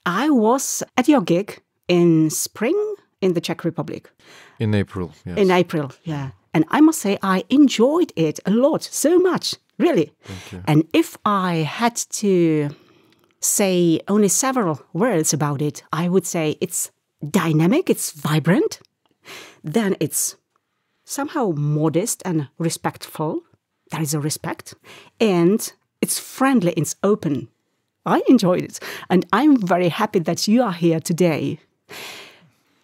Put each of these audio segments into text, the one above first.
I was at your gig in spring in the Czech Republic. In April, yes. In April, yeah. And I must say I enjoyed it a lot, so much, really. Thank you. And if I had to say only several words about it, I would say it's dynamic, it's vibrant, then it's somehow modest and respectful. There is a respect. And it's friendly, it's open. I enjoyed it. And I'm very happy that you are here today.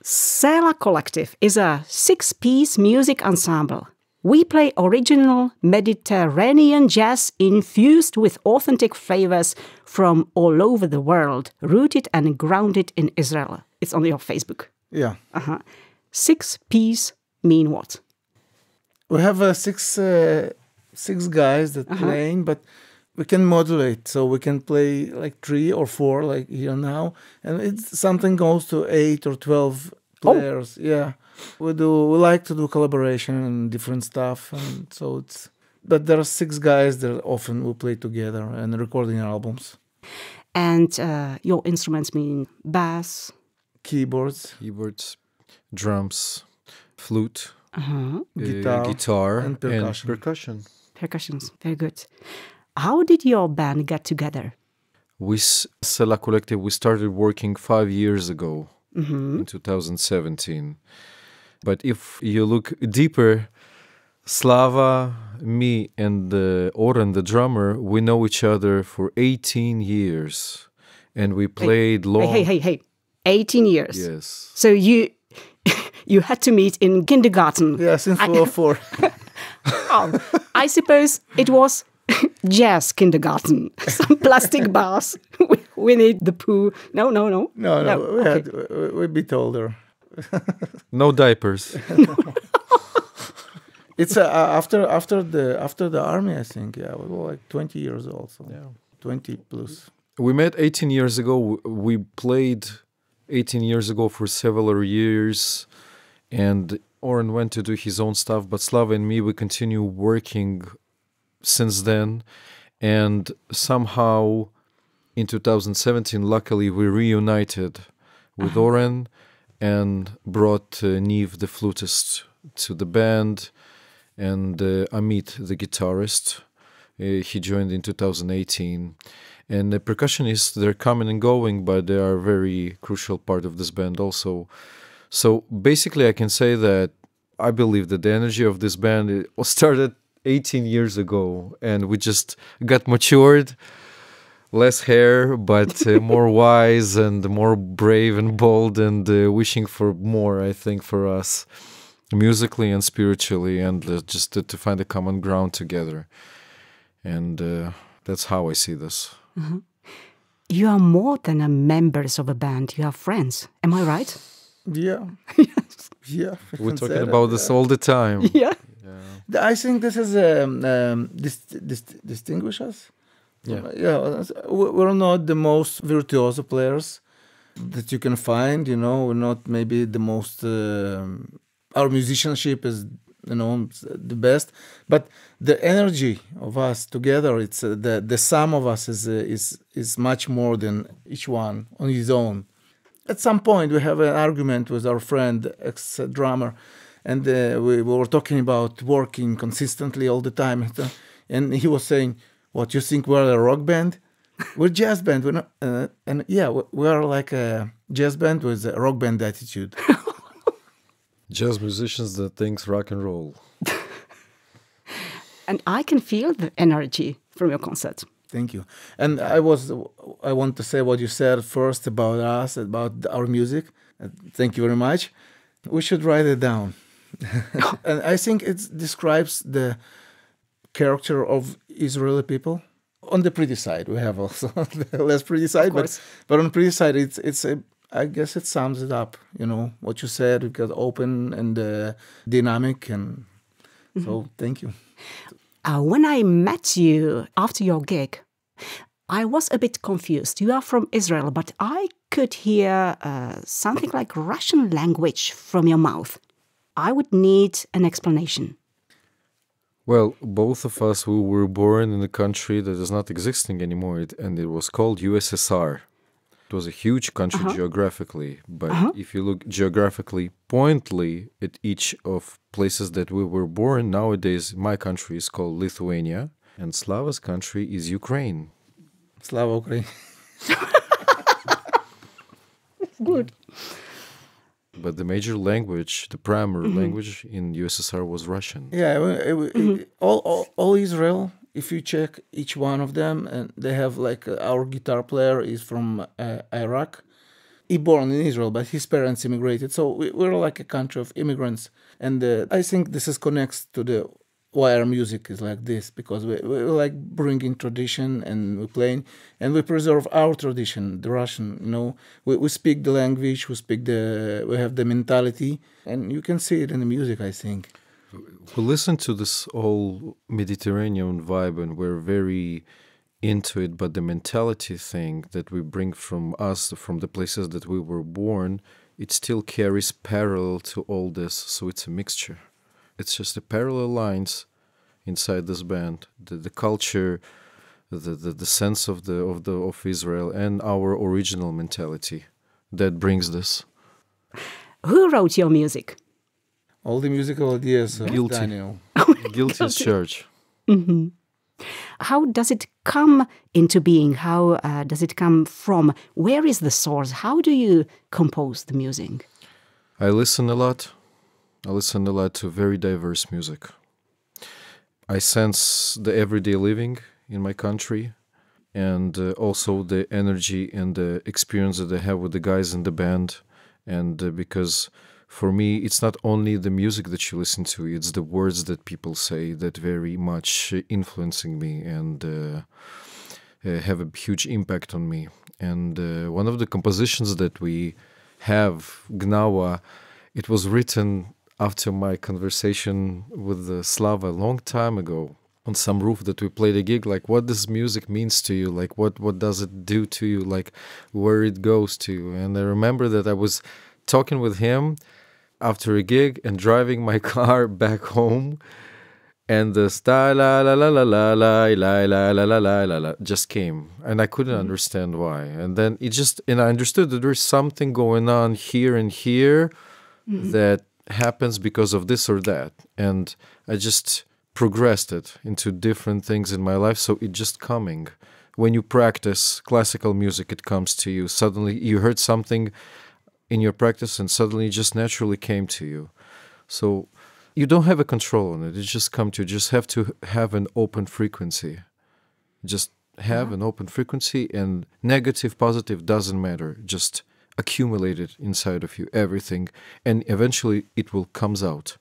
Selah Collective is a 6-piece music ensemble. We play original Mediterranean jazz infused with authentic flavors from all over the world, rooted and grounded in Israel. It's on your Facebook. Yeah. 6-piece mean what? We have six guys that playing, but we can modulate. So we can play like 3 or 4, like here now. And it's something goes to 8 or 12 players. Oh. Yeah. We like to do collaboration and different stuff. And so but there are 6 guys that often we play together and recording albums. And your instruments mean bass? Keyboards, drums, flute, guitar and percussion. Percussions, very good. How did your band get together? With Selah Collective, we started working 5 years ago, in 2017. But if you look deeper, Slava, me, and Oren, the drummer, we know each other for 18 years. And we played long... Hey. 18 years. Yes. So you had to meet in kindergarten. Yes, in 404. I suppose it was jazz kindergarten. Some plastic bars. We need the poo. No. No. We're a bit older. No diapers. It's after the army, I think. Yeah, we were like 20 years old. So yeah, 20 plus. We met 18 years ago. We played 18 years ago for several years, and Oren went to do his own stuff, but Slava and me, we continue working since then. And somehow in 2017, luckily, we reunited with Oren and brought Niv, the flutist, to the band, and Amit, the guitarist. He joined in 2018. And the percussionists, they're coming and going, but they are a very crucial part of this band also. So basically, I can say that I believe that the energy of this band started 18 years ago, and we just got matured, less hair, but more wise and more brave and bold, and wishing for more, I think, for us, musically and spiritually, and just to find a common ground together. And that's how I see this. You are more than members of a band. You are friends. Am I right? Yeah. Yeah. We're talking about this all the time. Yeah. I think this is distinguish us. Yeah. We're not the most virtuoso players that you can find. We're not maybe the most. Our musicianship is the best, but the energy of us together, it's the sum of us is much more than each one on his own. At some point we have an argument with our friend, ex-drummer, and we were talking about working consistently all the time, and he was saying, what, you think we're a rock band? We're a jazz band. We're not, and yeah, we are like a jazz band with a rock band attitude. Jazz musicians that think rock and roll. And I can feel the energy from your concert. Thank you. And I want to say what you said first about us, about our music. Thank you very much. We should write it down. And I think it describes the character of Israeli people. On the pretty side, we have also the less pretty side, but on the pretty side, I guess it sums it up. What you said, it got open and dynamic, and so thank you. When I met you after your gig, I was a bit confused. You are from Israel, but I could hear something like Russian language from your mouth. I would need an explanation. Well, both of us, we were born in a country that is not existing anymore, and it was called USSR. It was a huge country geographically, but if you look geographically pointedly at each of places that we were born, nowadays my country is called Lithuania, and Slava's country is Ukraine. Slava Ukraine. Good. But the major language, the primary language in USSR was Russian. Yeah, all Israel, if you check each one of them, and they have like our guitar player is from Iraq. He born in Israel, but his parents immigrated. So we're like a country of immigrants. And I think this is connects to the why our music is like this, because we like bringing tradition and we're playing and we preserve our tradition, the Russian, you know, we speak the language, we have the mentality, and you can see it in the music, I think. We listen to this whole Mediterranean vibe and we're very into it, but the mentality thing that we bring from us, from the places that we were born, it still carries parallel to all this, so it's a mixture. It's just the parallel lines inside this band, the culture, the sense of Israel, and our original mentality that brings this. Who wrote your music? All the musical ideas, Guilty. Daniel. Guilty as charged. How does it come into being? How does it come from? Where is the source? How do you compose the music? I listen a lot. I listen a lot to very diverse music. I sense the everyday living in my country and also the energy and the experience that I have with the guys in the band. And because for me, it's not only the music that you listen to, it's the words that people say that very much influencing me and have a huge impact on me. And one of the compositions that we have, Gnawa, it was written after my conversation with Slava a long time ago on some roof that we played a gig, like what this music means to you, like what does it do to you, like where it goes to you. And I remember that I was talking with him after a gig and driving my car back home, and the sta la la la la la la la la la la la la just came, and I couldn't understand why. And then and I understood that there's something going on here and here that happens because of this or that, and I just progressed it into different things in my life. So it just coming. When you practice classical music, it comes to you. Suddenly you heard something in your practice and suddenly it just naturally came to you. So you don't have a control on it. It just comes to you. You just have to have an open frequency. Just have an open frequency, and negative, positive doesn't matter. Just accumulate it inside of you, everything, and eventually it will comes out.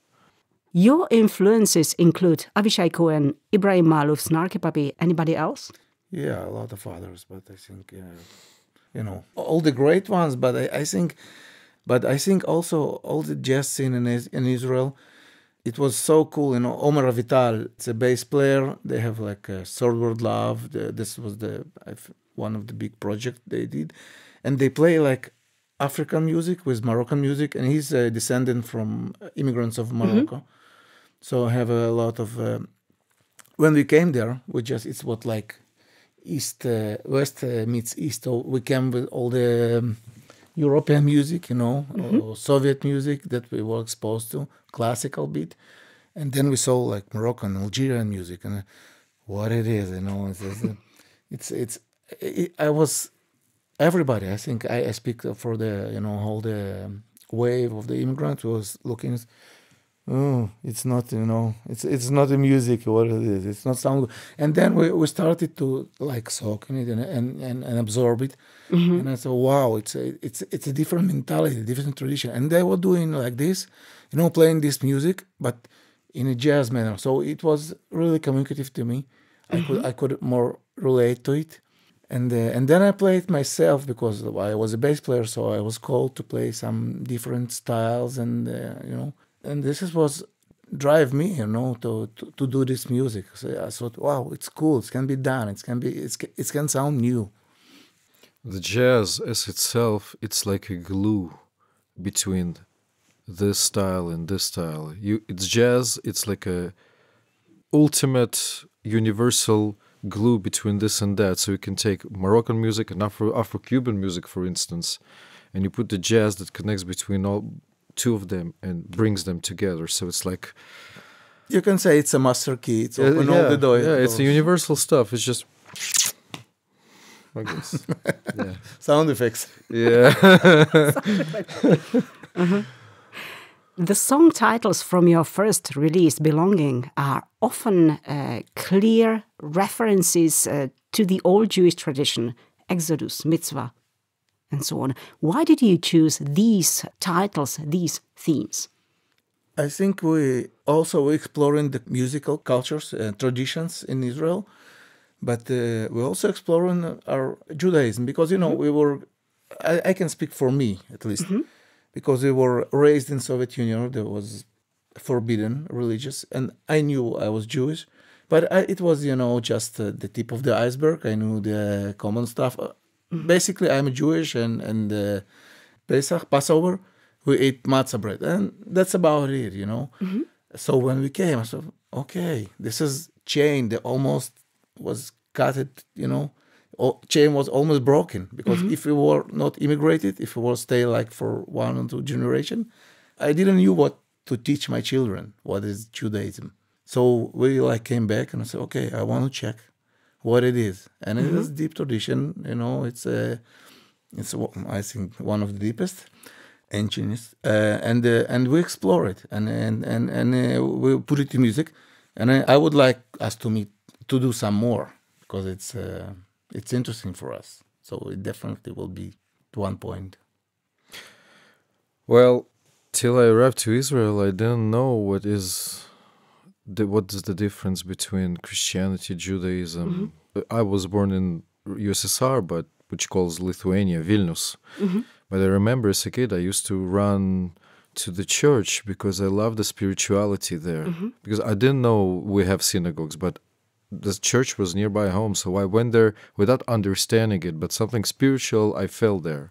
Your influences include Avishai Cohen, Ibrahim Malouf, Snarky Puppy. Anybody else? Yeah, a lot of others, but I think all the great ones. But I think also all the jazz scene in Israel, it was so cool. Omer Avital, it's a bass player. They have like a Third World Love. This was one of the big projects they did, and they play like African music with Moroccan music, and he's a descendant from immigrants of Morocco. So I have a lot of. When we came there, it's what like East, West meets East. So we came with all the European music, or Soviet music that we were exposed to, classical beat, and then we saw like Moroccan, Algerian music, and what it is, I was. Everybody, I think I speak for the, all the wave of the immigrants was looking, it's not, it's not a music, what it is, it's not sound good. And then we started to like soak in it and absorb it. And I thought, wow, it's a different mentality, a different tradition. And they were doing like this, playing this music, but in a jazz manner. So it was really communicative to me. I could more relate to it. And then I played myself because I was a bass player, so I was called to play some different styles, and and this was drive me, to do this music. So I thought, wow, it's cool. It can be done. It can sound new. The jazz as itself, it's like a glue between this style and this style. It's jazz. It's like a ultimate universal glue between this and that. So you can take Moroccan music and Afro-Cuban music, for instance, and you put the jazz that connects between all two of them and brings them together. So it's like... You can say it's a master key. It's open all the doors. Yeah, it's the universal stuff. It's just... I guess. Yeah. Sound effects. Yeah. The song titles from your first release, Belonging, are often clear references to the old Jewish tradition, Exodus, Mitzvah, and so on. Why did you choose these titles, these themes? I think we also exploring the musical cultures and traditions in Israel, but we're also exploring our Judaism because, we were, I can speak for me at least, because we were raised in Soviet Union. There was forbidden religious, and I knew I was Jewish, but it was, just the tip of the iceberg. I knew the common stuff. Basically, I'm Jewish, and Pesach, Passover, we ate matzah bread, and that's about it, So when we came, I said, okay, this is chain that almost was cut, chain was almost broken, because if we were not immigrated, if we were stay like for 1 or 2 generations, I didn't know what to teach my children, what is Judaism. So we came back and I said, okay, I want to check what it is. And it is deep tradition, it's I think one of the deepest, ancientest, and we explore it and we put it in music. And I would like us to do some more, because it's interesting for us. So it definitely will be at one point. Well, till I arrived to Israel, I didn't know what is the difference between Christianity, Judaism. I was born in USSR, but which calls Lithuania, Vilnius. But I remember as a kid, I used to run to the church because I loved the spirituality there. Because I didn't know we have synagogues, but the church was nearby home, so I went there without understanding it, but something spiritual I felt there.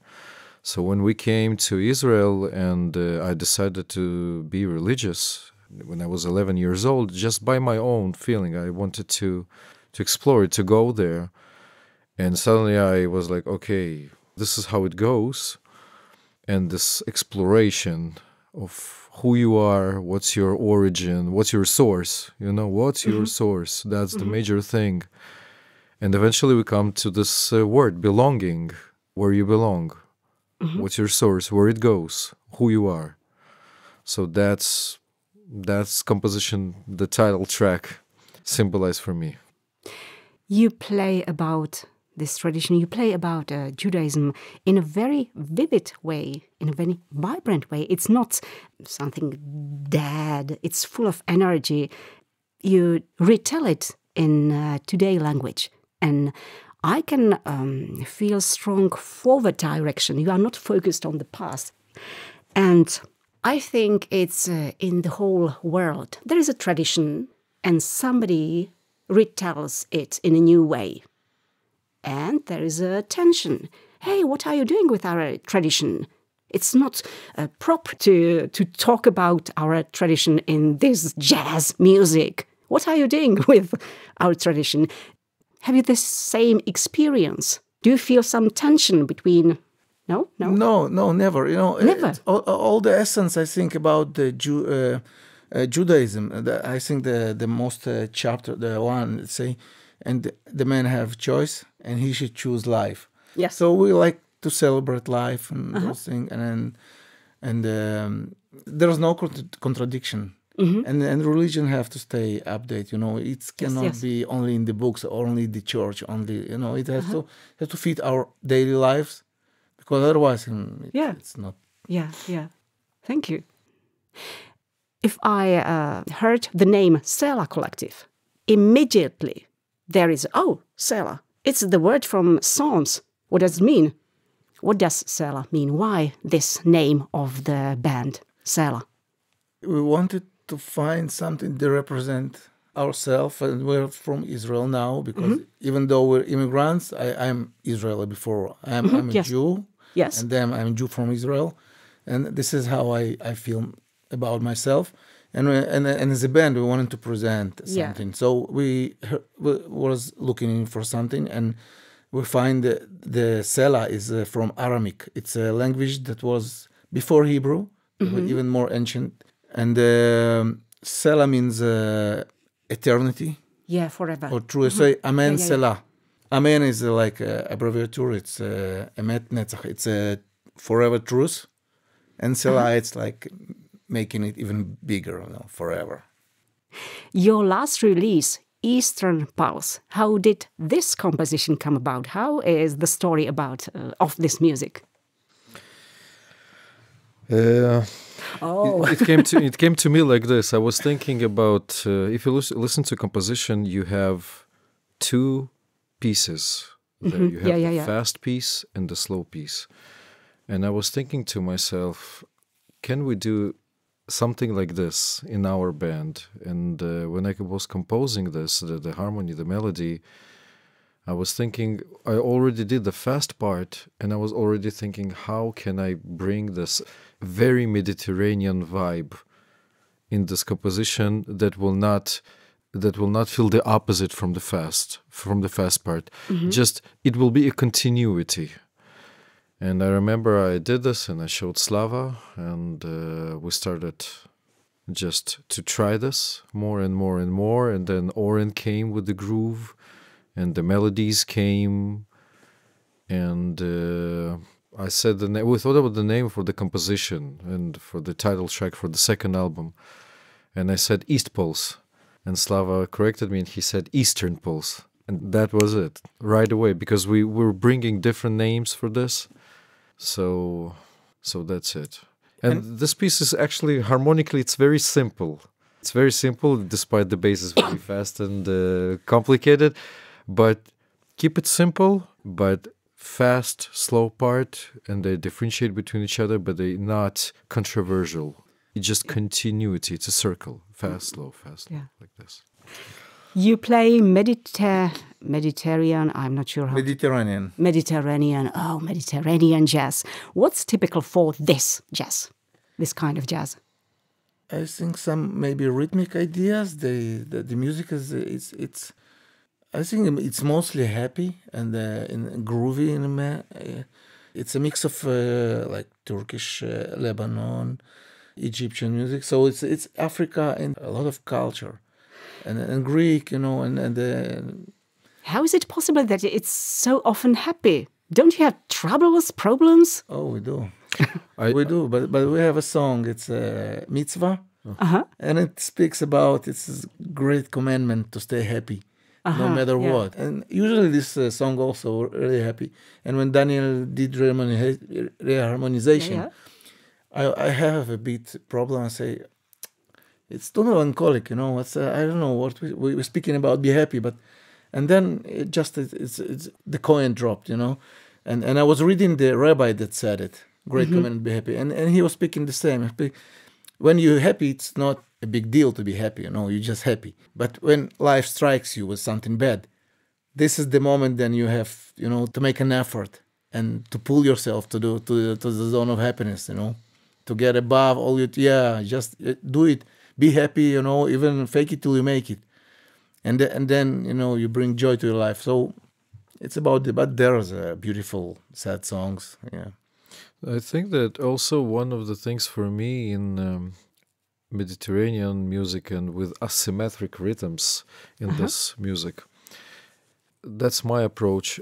So when we came to Israel and I decided to be religious when I was 11 years old, just by my own feeling, I wanted to explore it, to go there. And suddenly I was like, okay, this is how it goes. And this exploration of who you are, what's your origin, what's your source, what's your source? That's the major thing. And eventually we come to this word, belonging, where you belong. What's your source, where it goes, who you are. So that's composition, the title track symbolized for me. You play about this tradition, you play about Judaism in a very vivid way, in a very vibrant way. It's not something dead, it's full of energy. You retell it in today language, and I can feel strong forward direction. You are not focused on the past. And I think it's in the whole world. There is a tradition, and somebody retells it in a new way. And there is a tension. Hey, what are you doing with our tradition? It's not proper to talk about our tradition in this jazz music. What are you doing with our tradition? Have you the same experience? Do you feel some tension between... No, never. Never. All the essence, I think, about the Judaism. I think the most chapter, the one, let's say, and the man have choice, and he should choose life. Yes. So we like to celebrate life and those things, and there's no contradiction. And religion have to stay updated. It cannot be only in the books, or only the church. Only it has to fit our daily lives, because otherwise, it's not. Yeah. Thank you. If I heard the name Selah Collective, immediately there is Selah. It's the word from Psalms. What does it mean? What does Selah mean? Why this name of the band, Selah? We wanted to find something to represent ourselves, and we're from Israel now, because even though we're immigrants, I'm Israeli before. I'm a Jew, yes, and then I'm a Jew from Israel, and this is how I feel about myself. And as a band, we wanted to present something. So we was looking for something, and we find the Selah is from Aramaic. It's a language that was before Hebrew, even more ancient. And Selah means eternity. Yeah, forever. Or true. So Amen Selah. Amen is like abbreviature. It's Emet Netzach. It's a forever truth. And Selah, it's like making it even bigger, forever. Your last release, Eastern Pulse, how did this composition come about? How is the story about of this music? It came to me like this. I was thinking about if you listen to composition, you have two pieces. There. You have the fast piece and the slow piece. And I was thinking to myself, can we do something like this in our band? And when I was composing this, the harmony, the melody, I was thinking, I already did the fast part, and I was already thinking, how can I bring this very Mediterranean vibe in this composition that will not feel the opposite from the fast part. Just, it will be a continuity. And I remember I did this and I showed Slava, and we started just to try this more and more and more. And then Oren came with the groove and the melodies came. And I said the name, we thought about the name for the composition and for the title track for the second album. And I said East Pulse. And Slava corrected me and he said Eastern Pulse. And that was it right away, because we were bringing different names for this. So that's it. And this piece is actually, harmonically, it's very simple. It's very simple, despite the bass is very fast and complicated. But keep it simple, but fast, slow part, and they differentiate between each other, but they're not controversial. It's just continuity. It's a circle. Fast, slow, like this. You play Mediterranean, I'm not sure how. Mediterranean. Mediterranean jazz. What's typical for this jazz, this kind of jazz? I think some maybe rhythmic ideas. The music is it's. I think it's mostly happy and groovy. It's a mix of like Turkish, Lebanon, Egyptian music. So it's Africa and a lot of culture. And Greek, and how is it possible that it's so often happy? Don't you have troubles, problems? Oh, we do. We do, but we have a song. It's a mitzvah, and it speaks about it's a great commandment to stay happy, no matter what. And usually this song also really happy. And when Daniel did reharmonization, I have a bit problem. I say, it's too melancholic, It's I don't know what we were speaking about. Be happy, and then it's the coin dropped, And I was reading the rabbi that said it. Great command, be happy, and he was speaking the same. When you're happy, it's not a big deal to be happy, You're just happy. But when life strikes you with something bad, this is the moment. Then you have, to make an effort and to pull yourself to the zone of happiness, to get above all your just do it. Be happy, even fake it till you make it. And then, you bring joy to your life. So it's about but there's beautiful, sad songs. Yeah. I think that also one of the things for me in Mediterranean music and with asymmetric rhythms in this music, that's my approach.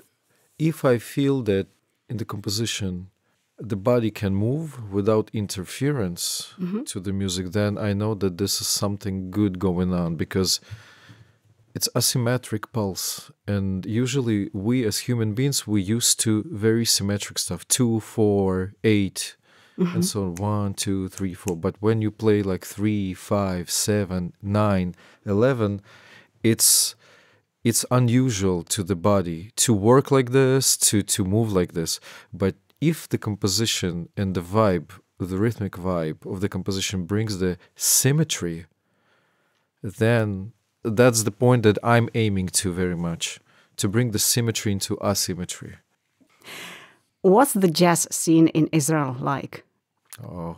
If I feel that in the composition, the body can move without interference to the music, then I know that this is something good going on, because it's asymmetric pulse. And usually we as human beings, we used to very symmetric stuff, 2, 4, 8, and so on, 1, 2, 3, 4. But when you play like 3, 5, 7, 9, 11, it's unusual to the body to work like this, to move like this. But if the composition and the vibe, the rhythmic vibe of the composition brings the symmetry, then that's the point that I'm aiming to very much, to bring the symmetry into asymmetry. What's the jazz scene in Israel like? Oh,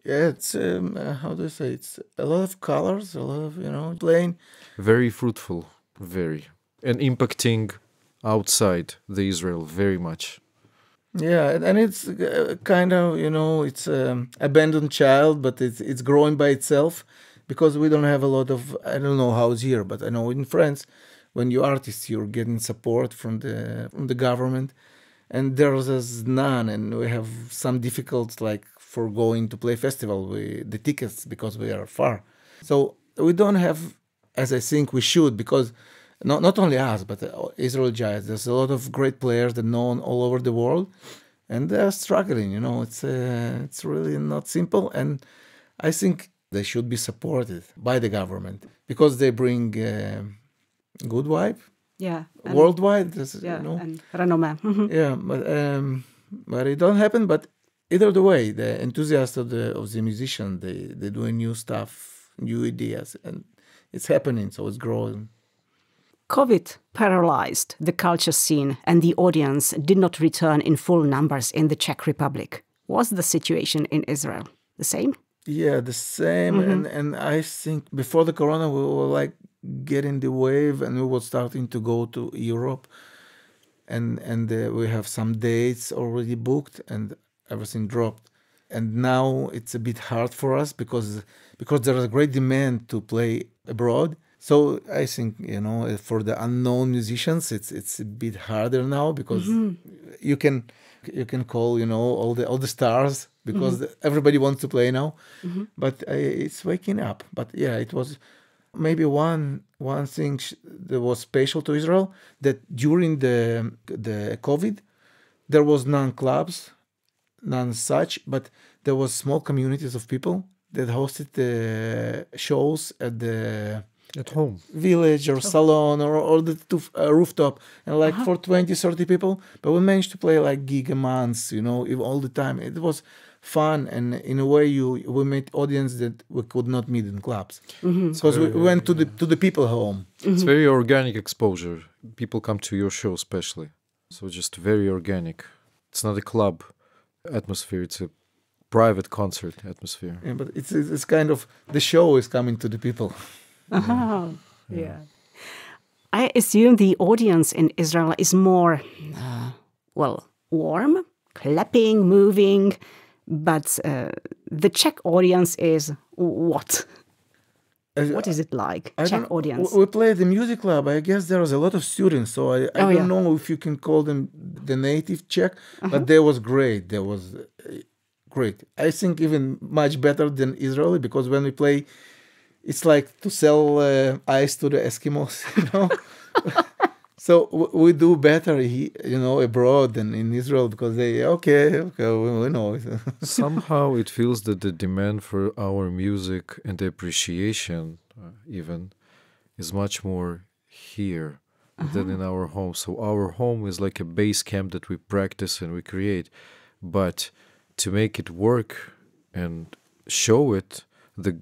Yeah, it's how do I say? It's a lot of colors, a lot of playing. Very fruitful, very, and impacting outside the Israel very much. Yeah, and it's kind of it's abandoned child, but it's growing by itself because we don't have a lot of. I don't know how it's here, but I know in France, when you're artists, you're getting support from the government, and there's none, and we have some difficulties like for going to play festival with the tickets because we are far. So we don't have, as I think we should, because not only us, but Israel Giants. There's a lot of great players that known all over the world, and they're struggling. It's really not simple, and I think they should be supported by the government because they bring good vibe. Yeah, worldwide. And renommee. Yeah, but it don't happen. But either the way, the enthusiasts of the musician, they doing new stuff, new ideas, and it's happening. So it's growing. COVID paralyzed the culture scene, and the audience did not return in full numbers in the Czech Republic. Was the situation in Israel the same? Yeah, the same. And I think before the corona, we were like getting the wave, and we were starting to go to Europe, and we have some dates already booked, and everything dropped. And now it's a bit hard for us because there is a great demand to play abroad. So I think for the unknown musicians, it's a bit harder now because you can call all the stars because everybody wants to play now. But it's waking up. But yeah, it was maybe one thing that was special to Israel, that during the COVID there was none clubs, none such, but there was small communities of people that hosted the shows at home, village or salon or the rooftop, and like for 20-30 people. But we managed to play like gig a month, all the time. It was fun, and in a way we met audience that we could not meet in clubs because we went to the people home. It's very organic exposure. People come to your show especially, so just very organic. It's not a club atmosphere, it's a private concert atmosphere. Yeah, but it's kind of the show is coming to the people. Yeah. I assume the audience in Israel is more, warm, clapping, moving, but the Czech audience is what? What is it like, Czech audience? We play at the music club. I guess there was a lot of students, so I don't know if you can call them the native Czech, but they was great. They was great. I think even much better than Israeli, because when we play, it's like to sell ice to the Eskimos, So we do better, abroad than in Israel, because they, okay, we know. Somehow it feels that the demand for our music and the appreciation even is much more here than in our home. So our home is like a base camp that we practice and we create. But to make it work and show it, the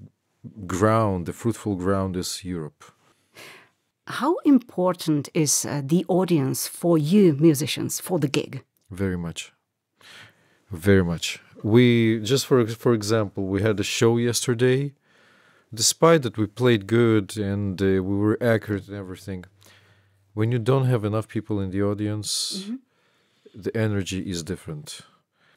fruitful ground is Europe. How important is the audience for you musicians, for the gig? Very much. Very much. We, just for example, we had a show yesterday. Despite that we played good and we were accurate and everything, when you don't have enough people in the audience, the energy is different.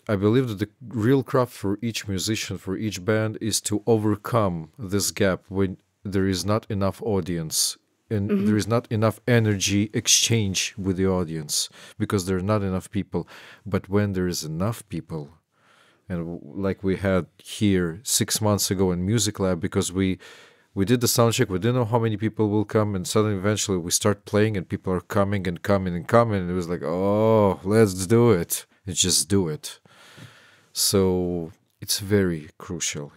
I believe that the real craft for each musician, for each band, is to overcome this gap when there is not enough audience and there is not enough energy exchange with the audience because there are not enough people. But when there is enough people, and like we had here 6 months ago in Music Lab, because we did the sound check, we didn't know how many people will come, and suddenly eventually we start playing and people are coming and coming and coming, and it was like, oh, let's do it. Let's just do it. So it's very crucial.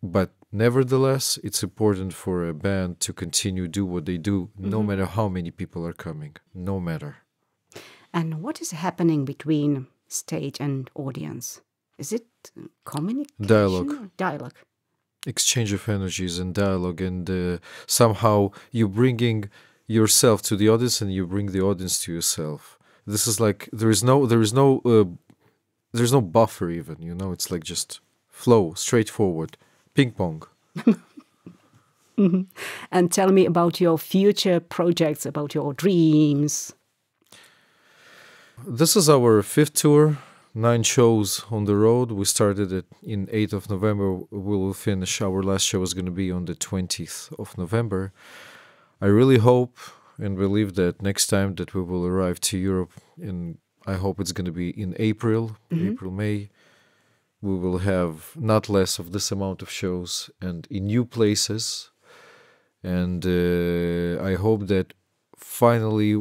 But nevertheless, it's important for a band to continue do what they do, no matter how many people are coming, no matter. And what is happening between stage and audience? Is it communication? Dialogue. Exchange of energies and dialogue, and somehow you bringing yourself to the audience and you bring the audience to yourself. This is like, there's no buffer even, it's like just flow, straightforward, ping pong. And tell me about your future projects, about your dreams. This is our 5th tour, 9 shows on the road. We started it in 8th of November. We will finish. Our last show is going to be on the 20th of November. I really hope and believe that next time that we will arrive to Europe, and I hope it's going to be in April, May, we will have not less of this amount of shows and in new places. And I hope that finally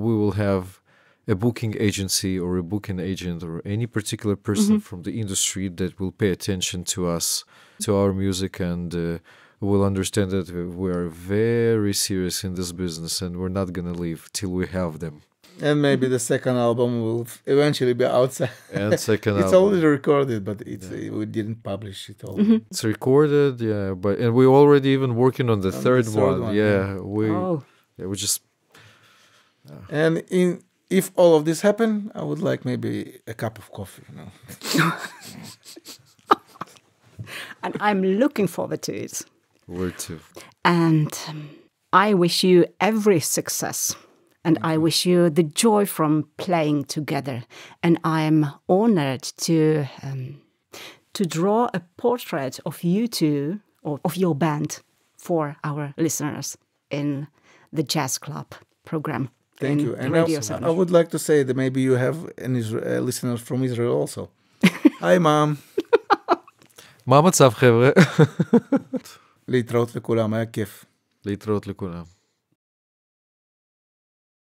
we will have a booking agency or a booking agent or any particular person from the industry that will pay attention to us, to our music, and will understand that we are very serious in this business and we're not going to leave till we have them. And maybe the second album will eventually be outside. And second it's album. already recorded, but we didn't publish it all. It's recorded, yeah, and we're already even working on the third one. Yeah, we just. And if all of this happen, I would like maybe a cup of coffee. And I'm looking forward to it. Where to? And I wish you every success. And I wish you the joy from playing together. And I'm honored to draw a portrait of you two, or of your band, for our listeners in the Jazz Club program. Thank you. And I would like to say that maybe you have listeners from Israel also. Hi, Mom. מה המצב, חבר'ה? להתראות לכולם, היה כיף. להתראות לכולם.